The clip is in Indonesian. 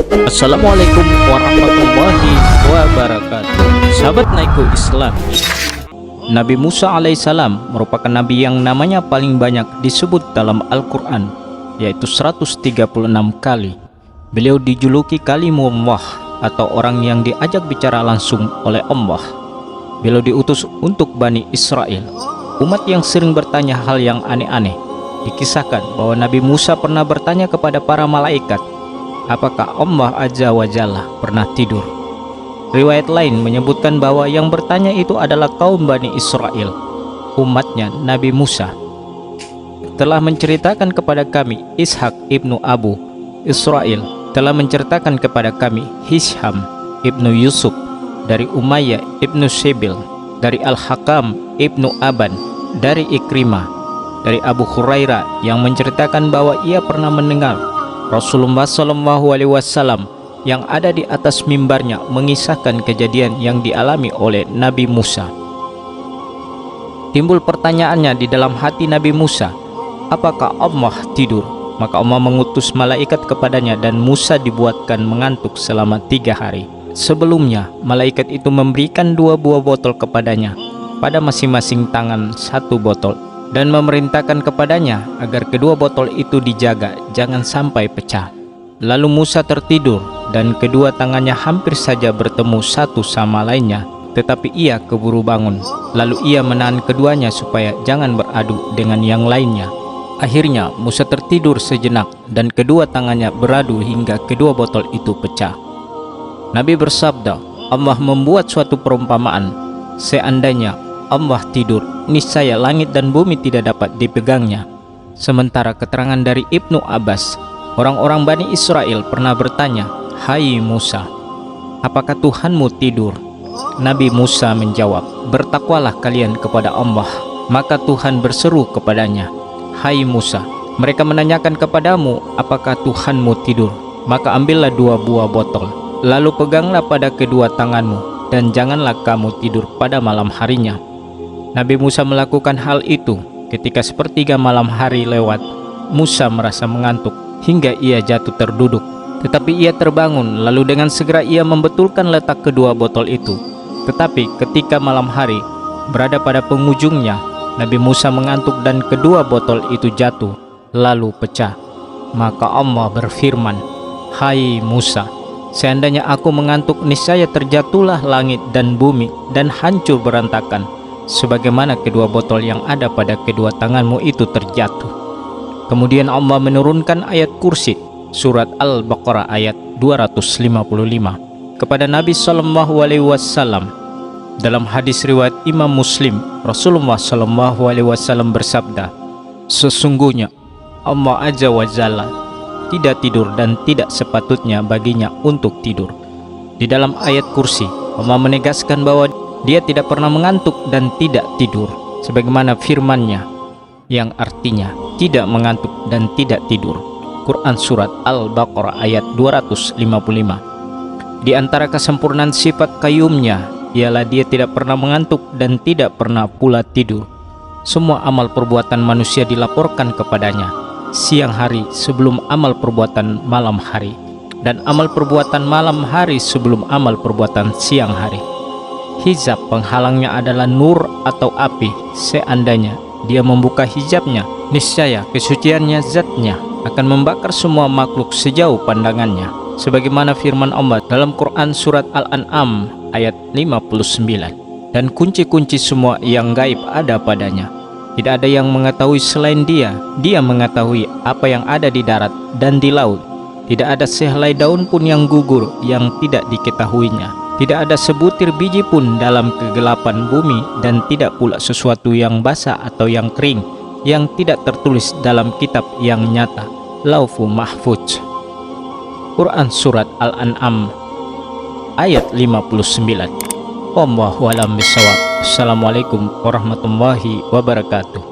Assalamualaikum warahmatullahi wabarakatuh. Sahabat Naiko Islam, Nabi Musa alaihissalam merupakan nabi yang namanya paling banyak disebut dalam Al-Quran, yaitu 136 kali. Beliau dijuluki Kalimullah atau orang yang diajak bicara langsung oleh Allah. Beliau diutus untuk Bani Israel, umat yang sering bertanya hal yang aneh-aneh. Dikisahkan bahwa Nabi Musa pernah bertanya kepada para malaikat, apakah Allah Azza wa Jalla pernah tidur? Riwayat lain menyebutkan bahwa yang bertanya itu adalah kaum Bani Israel, umatnya Nabi Musa. Telah menceritakan kepada kami Ishak ibnu Abu Israel, telah menceritakan kepada kami Hisham ibnu Yusuf dari Umayyah ibnu Sibil, dari Al-Hakam ibnu Aban, dari Ikrimah, dari Abu Hurairah yang menceritakan bahwa ia pernah mendengar Rasulullah SAW yang ada di atas mimbarnya mengisahkan kejadian yang dialami oleh Nabi Musa. Timbul pertanyaannya di dalam hati Nabi Musa, apakah Allah tidur? Maka Allah mengutus malaikat kepadanya dan Musa dibuatkan mengantuk selama 3 hari. Sebelumnya malaikat itu memberikan 2 buah botol kepadanya, pada masing-masing tangan 1 botol, dan memerintahkan kepadanya agar kedua botol itu dijaga jangan sampai pecah. Lalu Musa tertidur dan kedua tangannya hampir saja bertemu satu sama lainnya, tetapi ia keburu bangun. Lalu ia menahan keduanya supaya jangan beradu dengan yang lainnya. Akhirnya Musa tertidur sejenak dan kedua tangannya beradu hingga kedua botol itu pecah. Nabi bersabda, Allah membuat suatu perumpamaan, seandainya Allah tidur, niscaya langit dan bumi tidak dapat dipegangnya. Sementara keterangan dari Ibnu Abbas, orang-orang Bani Israel pernah bertanya, hai Musa, apakah Tuhanmu tidur? Nabi Musa menjawab, bertakwalah kalian kepada Allah. Maka Tuhan berseru kepadanya, hai Musa, mereka menanyakan kepadamu, apakah Tuhanmu tidur? Maka ambillah 2 buah botol, lalu peganglah pada kedua tanganmu, dan janganlah kamu tidur pada malam harinya. Nabi Musa melakukan hal itu ketika sepertiga malam hari lewat. Musa merasa mengantuk hingga ia jatuh terduduk, tetapi ia terbangun, lalu dengan segera ia membetulkan letak kedua botol itu. Tetapi ketika malam hari berada pada penghujungnya, Nabi Musa mengantuk dan kedua botol itu jatuh lalu pecah. Maka Allah berfirman, hai Musa, seandainya aku mengantuk, niscaya terjatuhlah langit dan bumi dan hancur berantakan, sebagaimana kedua botol yang ada pada kedua tanganmu itu terjatuh. Kemudian Allah menurunkan ayat kursi, surat Al-Baqarah ayat 255 kepada Nabi SAW. Dalam hadis riwayat Imam Muslim, Rasulullah SAW bersabda, sesungguhnya Allah Azza wa Jalla tidak tidur dan tidak sepatutnya baginya untuk tidur. Di dalam ayat kursi, Allah menegaskan bahwa Dia tidak pernah mengantuk dan tidak tidur, sebagaimana firman-Nya yang artinya tidak mengantuk dan tidak tidur. Quran surat Al-Baqarah ayat 255. Di antara kesempurnaan sifat qayyum-Nya ialah Dia tidak pernah mengantuk dan tidak pernah pula tidur. Semua amal perbuatan manusia dilaporkan kepadanya siang hari sebelum amal perbuatan malam hari, dan amal perbuatan malam hari sebelum amal perbuatan siang hari. Hijab penghalangnya adalah nur atau api. Seandainya dia membuka hijabnya, niscaya kesuciannya zatnya akan membakar semua makhluk sejauh pandangannya, sebagaimana firman Allah dalam Quran surat Al-An'am ayat 59. Dan kunci-kunci semua yang gaib ada padanya. Tidak ada yang mengetahui selain Dia. Dia mengetahui apa yang ada di darat dan di laut. Tidak ada sehelai daun pun yang gugur yang tidak diketahuinya. Tidak ada sebutir biji pun dalam kegelapan bumi, dan tidak pula sesuatu yang basah atau yang kering yang tidak tertulis dalam kitab yang nyata, Lauhul Mahfuz. Quran surat Al-An'am ayat 59. Wallahu a'lam bishawab. Assalamualaikum warahmatullahi wabarakatuh.